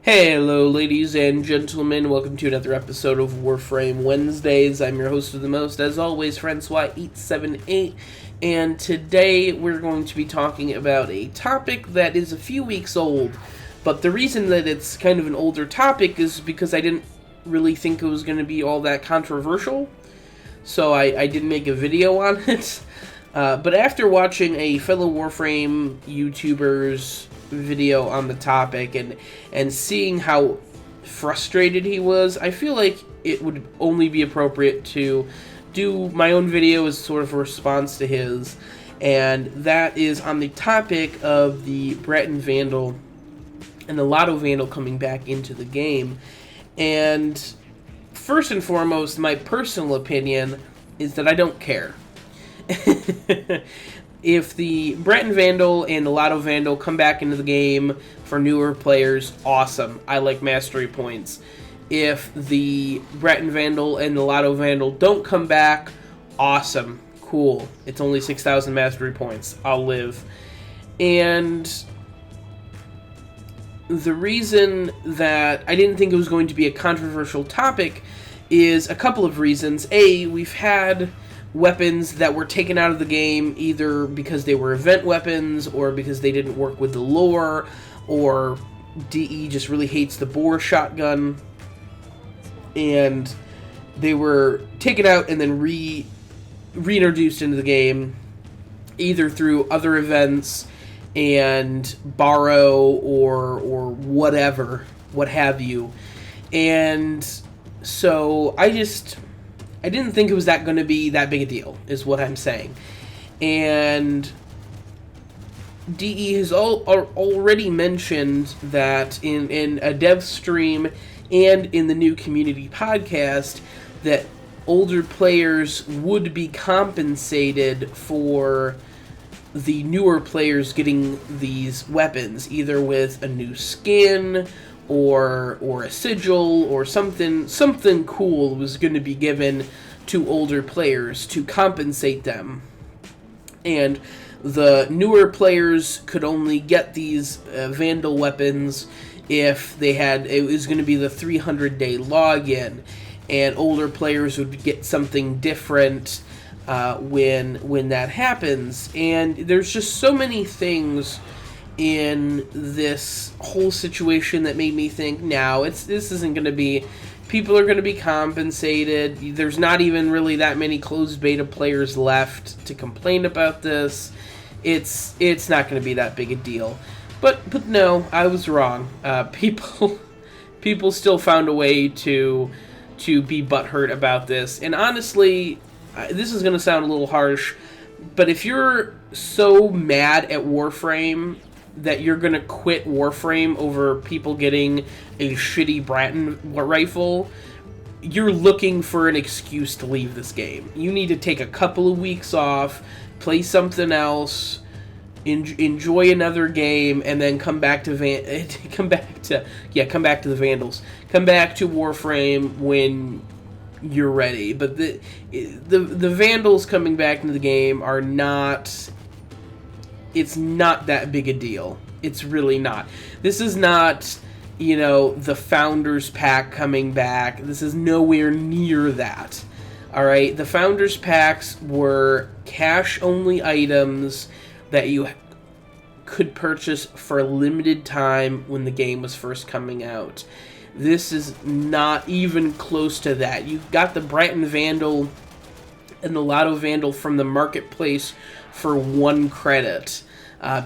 Hello, ladies and gentlemen. Welcome to another episode of Warframe Wednesdays. I'm your host of the most, as always, Francois878, and today we're going to be talking about a topic that is a few weeks old. But the reason that it's kind of an older topic is because I didn't really think it was going to be all that controversial, so I didn't make a video on it. But after watching a fellow Warframe YouTuber's video on the topic and seeing how frustrated he was, I feel like it would only be appropriate to do my own video as sort of a response to his, and that is on the topic of the Braton Vandal and the Lato Vandal coming back into the game. And first and foremost, my personal opinion is that I don't care. If the Braton Vandal and the Lato Vandal come back into the game for newer players, awesome. I like mastery points. If the Braton Vandal and the Lato Vandal don't come back, awesome. Cool. It's only 6,000 mastery points. I'll live. And the reason that I didn't think it was going to be a controversial topic is a couple of reasons. A, we've had weapons that were taken out of the game either because they were event weapons or because they didn't work with the lore, or DE just really hates the bore shotgun, and they were taken out and then reintroduced into the game either through other events and borrow or whatever, what have you. And so I didn't think it was going to be that big a deal, is what I'm saying. And DE has already mentioned that in a dev stream and in the new community podcast that older players would be compensated for the newer players getting these weapons, either with a new skin or a sigil or something cool was going to be given to older players to compensate them. And the newer players could only get these Vandal weapons if they had, it was going to be the 300-day login, and older players would get something different when that happens. And there's just so many things in this whole situation that made me think, now this isn't going to be, people are going to be compensated. There's not even really that many closed beta players left to complain about this. It's not going to be that big a deal. But no, I was wrong. People still found a way to be butthurt about this. And honestly, this is going to sound a little harsh, but if you're so mad at Warframe that you're going to quit Warframe over people getting a shitty Braton rifle, you're looking for an excuse to leave this game. You need to take a couple of weeks off, play something else, enjoy another game, and then come back to the Vandals. Come back to Warframe when you're ready. But the Vandals coming back into the game are not, it's not that big a deal. It's really not. This is not, the Founders Pack coming back. This is nowhere near that. Alright? The Founders Packs were cash-only items that you could purchase for a limited time when the game was first coming out. This is not even close to that. You got the Braton Vandal and the Lato Vandal from the marketplace for 1 credit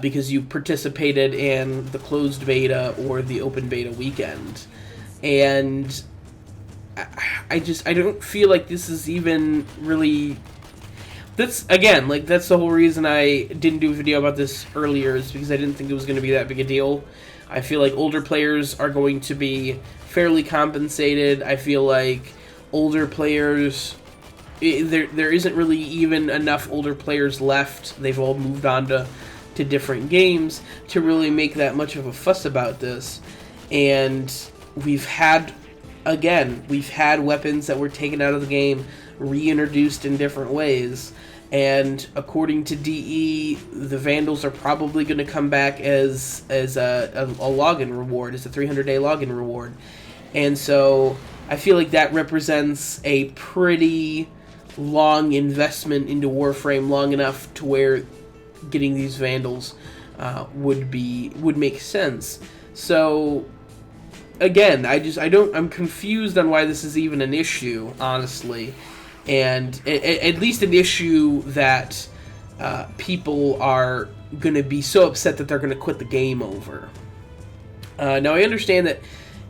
because you participated in the closed beta or the open beta weekend. And I don't feel like this is even really, that's the whole reason I didn't do a video about this earlier, is because I didn't think it was going to be that big a deal. I feel like older players are going to be fairly compensated. I feel like older players, there isn't really even enough older players left. They've all moved on to different games to really make that much of a fuss about this. And we've had weapons that were taken out of the game reintroduced in different ways. And according to DE, the Vandals are probably going to come back as a login reward, as a 300-day login reward. And so I feel like that represents a pretty long investment into Warframe, long enough to where getting these Vandals would make sense. So again, I'm confused on why this is even an issue, honestly. And at least an issue that people are going to be so upset that they're going to quit the game over. Now, I understand that,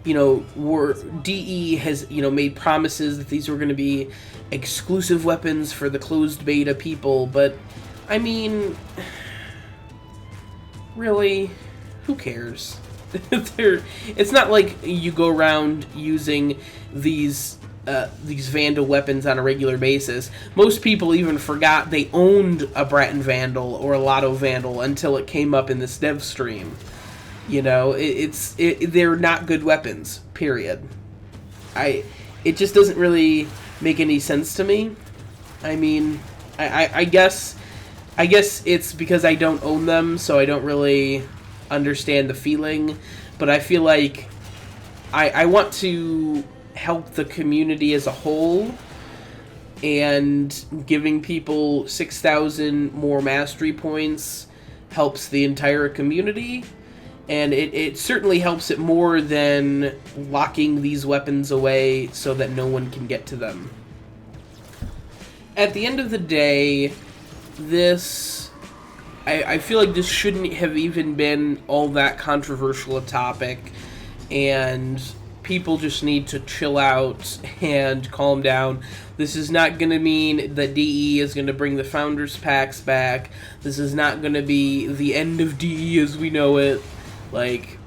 DE has, made promises that these were going to be exclusive weapons for the closed beta people, but, I mean, really, who cares? It's not like you go around using these Vandal weapons on a regular basis. Most people even forgot they owned a Braton Vandal or a Lato Vandal until it came up in this dev stream. They're not good weapons, period. It just doesn't really make any sense to me. I mean, I guess it's because I don't own them, so I don't really understand the feeling, but I feel like I want to help the community as a whole, and giving people 6,000 more mastery points helps the entire community, and it certainly helps it more than locking these weapons away so that no one can get to them. At the end of the day, I feel like this shouldn't have even been all that controversial a topic, and people just need to chill out and calm down. This is not going to mean that DE is going to bring the Founders Packs back. This is not going to be the end of DE as we know it. Like,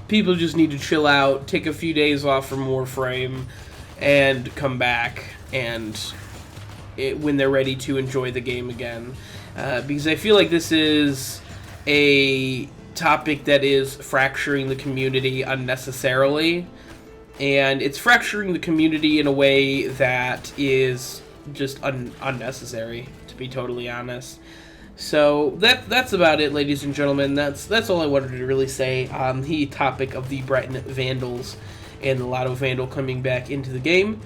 people just need to chill out, take a few days off from Warframe, and come back when they're ready to enjoy the game again. Because I feel like this is a topic that is fracturing the community unnecessarily. And it's fracturing the community in a way that is just unnecessary, to be totally honest. So that's about it, ladies and gentlemen. That's all I wanted to really say on the topic of the Braton Vandals and the Lato Vandal coming back into the game.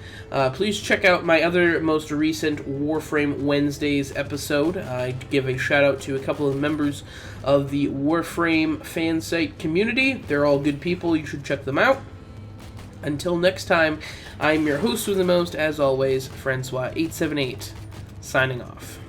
Please check out my other most recent Warframe Wednesdays episode. I give a shout out to a couple of members of the Warframe fan site community. They're all good people. You should check them out. Until next time, I'm your host with the most, as always, Francois878, signing off.